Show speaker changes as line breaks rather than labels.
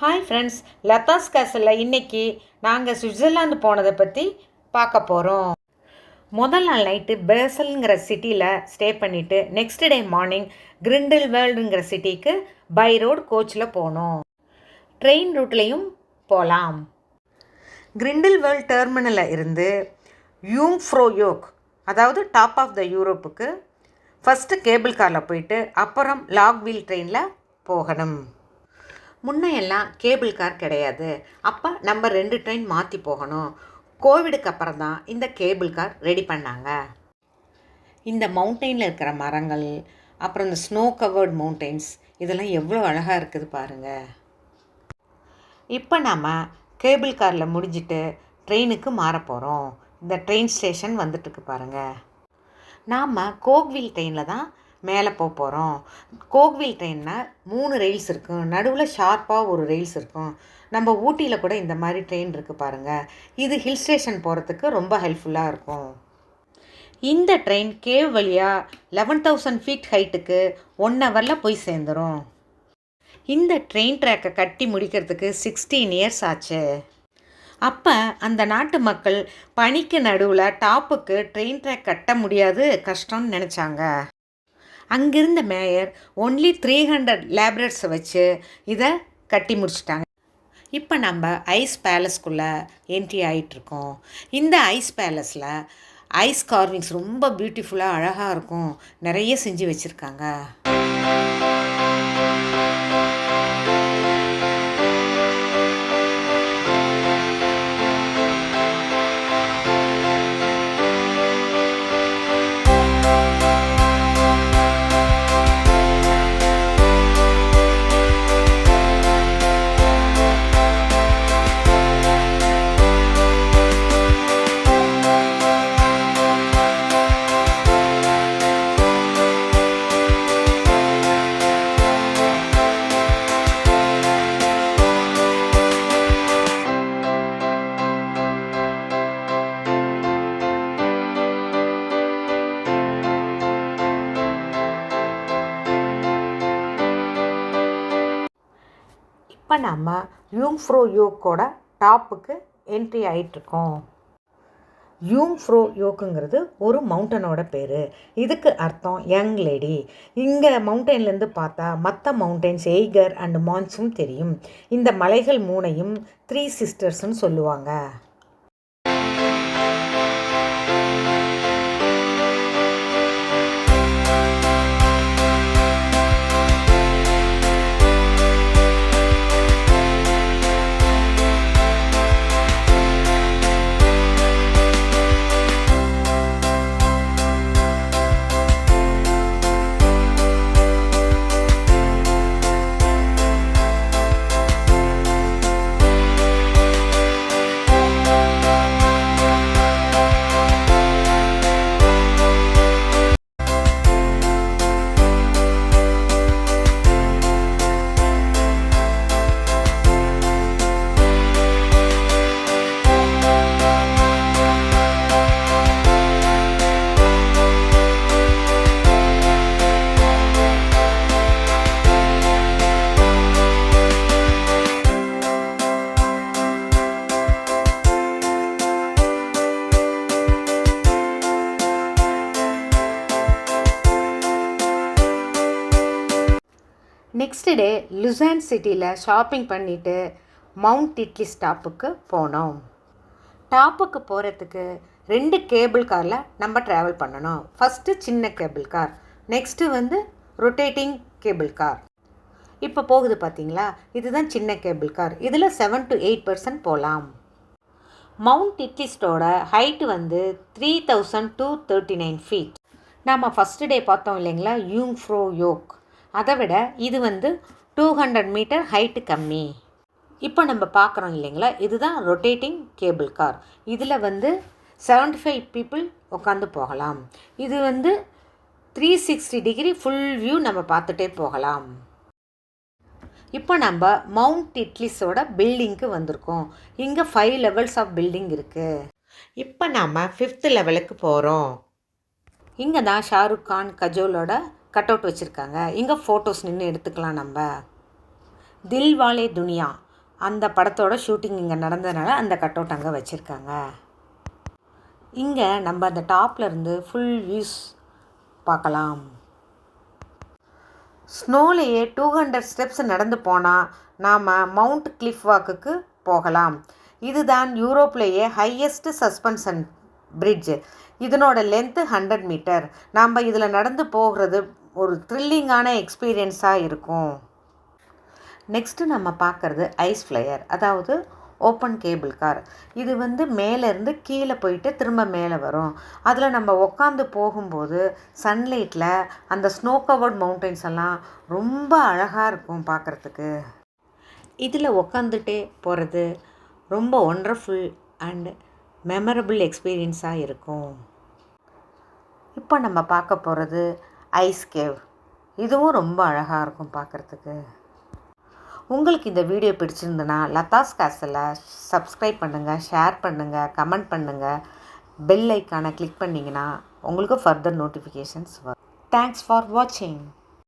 Hi friends, Latha's கேசலில் இன்றைக்கி நாங்கள் Switzerland போனதை பற்றி பார்க்க போகிறோம். முதல் நாள் நைட்டு பேசல்ங்கிற சிட்டியில் ஸ்டே பண்ணிவிட்டு நெக்ஸ்ட் டே மார்னிங் கிரிண்டல்வேல்டுங்கிற சிட்டிக்கு பை ரோடு கோச்சில் போனோம். ட்ரெயின் ரூட்லேயும் போகலாம். கிரிண்டல்வேல்ட் டெர்மினலில் இருந்து யூங்ஃப்ரோயோக், அதாவது டாப் ஆஃப் த யூரோப்புக்கு ஃபஸ்ட்டு கேபிள் காரில் போயிட்டு அப்புறம் லாக்வீல் ட்ரெயினில் போகணும். முன்னையெல்லாம் கேபிள் கார் கிடையாது. அப்போ நம்ம 2 ட்ரெயின் மாற்றி போகணும். கோவிடுக்கு அப்புறம் தான் இந்த கேபிள் கார் ரெடி பண்ணாங்க. இந்த மவுண்டெயினில் இருக்கிற மரங்கள், அப்புறம் இந்த ஸ்னோ கவர்டு மவுண்டெயின்ஸ், இதெல்லாம் எவ்வளோ அழகாக இருக்குது பாருங்கள். இப்போ நாம் கேபிள் காரில் முடிஞ்சிட்டு ட்ரெயினுக்கு மாற போகிறோம். இந்த ட்ரெயின் ஸ்டேஷன் வந்துட்டுருக்கு பாருங்கள். நாம் கோக்வில் ட்ரெயினில் தான் மேலே போகிறோம். கோக்வில் ட்ரெயின்னா 3 ரெயில்ஸ் இருக்கும். நடுவில் ஷார்ப்பாக ஒரு ரெயில்ஸ் இருக்கும். நம்ம ஊட்டியில் கூட இந்த மாதிரி ட்ரெயின் இருக்குது பாருங்கள். இது ஹில் ஸ்டேஷன் போகிறதுக்கு ரொம்ப ஹெல்ப்ஃபுல்லாக இருக்கும். இந்த ட்ரெயின் கேவ் வழியாக 11,000 ஃபீட் ஹைட்டுக்கு 1 ஹவரில் போய் சேர்ந்துடும். இந்த ட்ரெயின் ட்ராக்கை கட்டி முடிக்கிறதுக்கு 16 இயர்ஸ் ஆச்சு. அப்போ அந்த நாட்டு மக்கள் பனிக்கு நடுவில் டாப்புக்கு ட்ரெயின் ட்ராக் கட்ட முடியாது, கஷ்டம்னு நினச்சாங்க. அங்கிருந்த மேயர் ஒன்லி 300 லேபரர்ஸை வச்சு இதை கட்டி முடிச்சிட்டாங்க. இப்போ நம்ம ஐஸ் பேலஸ்க்குள்ளே என்ட்ரி ஆகிட்டுருக்கோம். இந்த ஐஸ் பேலஸில் ஐஸ் கார்விங்ஸ் ரொம்ப பியூட்டிஃபுல்லாக அழகாக இருக்கும். நிறைய செஞ்சு வச்சுருக்காங்க. இப்போ நம்ம யூங்ஃப்ரோயோக்கோட டாப்புக்கு என்ட்ரி ஆகிட்டுருக்கோம். யூங்ஃப்ரோயோக்குங்கிறது ஒரு மவுண்டனோட பேர். இதுக்கு அர்த்தம் யங் லேடி. இங்கே மவுண்டன்லேருந்து பார்த்தா மற்ற மவுண்டன்ஸ் எய்கர் அண்ட் மான்ஸும் தெரியும். இந்த மலைகள் 3ஐயும் 3 சிஸ்டர்ஸ்ன்னு சொல்லுவாங்க. நெக்ஸ்ட் டே லுசான் சிட்டியில் ஷாப்பிங் பண்ணிவிட்டு மவுண்ட் டிட்லிஸ் டாப்புக்கு போனோம். டாப்புக்கு போகிறதுக்கு 2 கேபிள் காரில் நம்ம ட்ராவல் பண்ணணும். ஃபஸ்ட்டு சின்ன cable car, next rotating cable car. இப்போ போகுது பார்த்தீங்களா, இதுதான் சின்ன கேபிள் கார். இதில் 7 to 8% போகலாம். மவுண்ட் டிட்லிஸ்டோட ஹைட்டு 3,239 ஃபீட். நாம் ஃபஸ்ட்டு டே பார்த்தோம் இல்லைங்களா யூங்ஃப்ரோயோக், அதை விட இது 200 மீட்டர் ஹைட்டு கம்மி. இப்போ நம்ம பார்க்குறோம் இல்லைங்களா, இதுதான் ரொட்டேட்டிங் கேபிள் கார். இதில் 75 பீப்புள் உட்காந்து போகலாம். இது 360 டிகிரி ஃபுல் வியூ நம்ம பார்த்துட்டே போகலாம். இப்போ நம்ம மவுண்ட் டிட்லிஸோட பில்டிங்க்கு வந்திருக்கோம். இங்கே 5 லெவல்ஸ் ஆஃப் பில்டிங் இருக்குது. இப்போ நாம் 5th லெவலுக்கு போகிறோம். இங்கே தான் ஷாருக் கான், கஜோலோட கட் அவுட் வச்சுருக்காங்க. இங்கே ஃபோட்டோஸ் நின்று எடுத்துக்கலாம். நம்ம தில்வாலே துனியா அந்த படத்தோட ஷூட்டிங் இங்கே நடந்ததுனால அந்த கட் அவுட் அங்கே வச்சுருக்காங்க. இங்கே நம்ம அந்த டாப்லேருந்து ஃபுல் வியூஸ் பார்க்கலாம். ஸ்னோலேயே 200 ஸ்டெப்ஸ் நடந்து போனால் நாம் மவுண்ட் கிளிஃப் வாக்குக்கு போகலாம். இதுதான் யூரோப்லேயே ஹையஸ்ட் சஸ்பென்ஷன் பிரிட்ஜ். இதனோட லென்த்து 100 மீட்டர். நாம் இதில் நடந்து போகிறது ஒரு த்ரில்லிங்கான எக்ஸ்பீரியன்ஸாக இருக்கும். நெக்ஸ்ட்டு நம்ம பார்க்குறது ஐஸ் ஃப்ளையர், அதாவது ஓப்பன் கேபிள் கார். இது மேலேருந்து கீழே போயிட்டு திரும்ப மேலே வரும். அதில் நம்ம உக்காந்து போகும்போது சன்லைட்டில் அந்த ஸ்னோ கவர்ட் மவுண்டன்ஸ் எல்லாம் ரொம்ப அழகாக இருக்கும் பார்க்குறதுக்கு. இதில் உக்காந்துட்டே போகிறது ரொம்ப ஒண்டர்ஃபுல் அண்ட் மெமரபிள் எக்ஸ்பீரியன்ஸாக இருக்கும். இப்போ நம்ம பார்க்க போகிறது ஐஸ் கேவ். இதுவும் ரொம்ப அழகாக இருக்கும் பார்க்குறதுக்கு. உங்களுக்கு இந்த வீடியோ பிடிச்சிருந்துன்னா லதாஸ் கேசலை சப்ஸ்கிரைப் பண்ணுங்கள், ஷேர் பண்ணுங்கள், கமெண்ட் பண்ணுங்கள். பெல் ஐக்கானை கிளிக் பண்ணிங்கன்னா உங்களுக்கு ஃபர்தர் நோட்டிஃபிகேஷன்ஸ் வரும். தேங்க்ஸ் ஃபார் வாட்சிங்.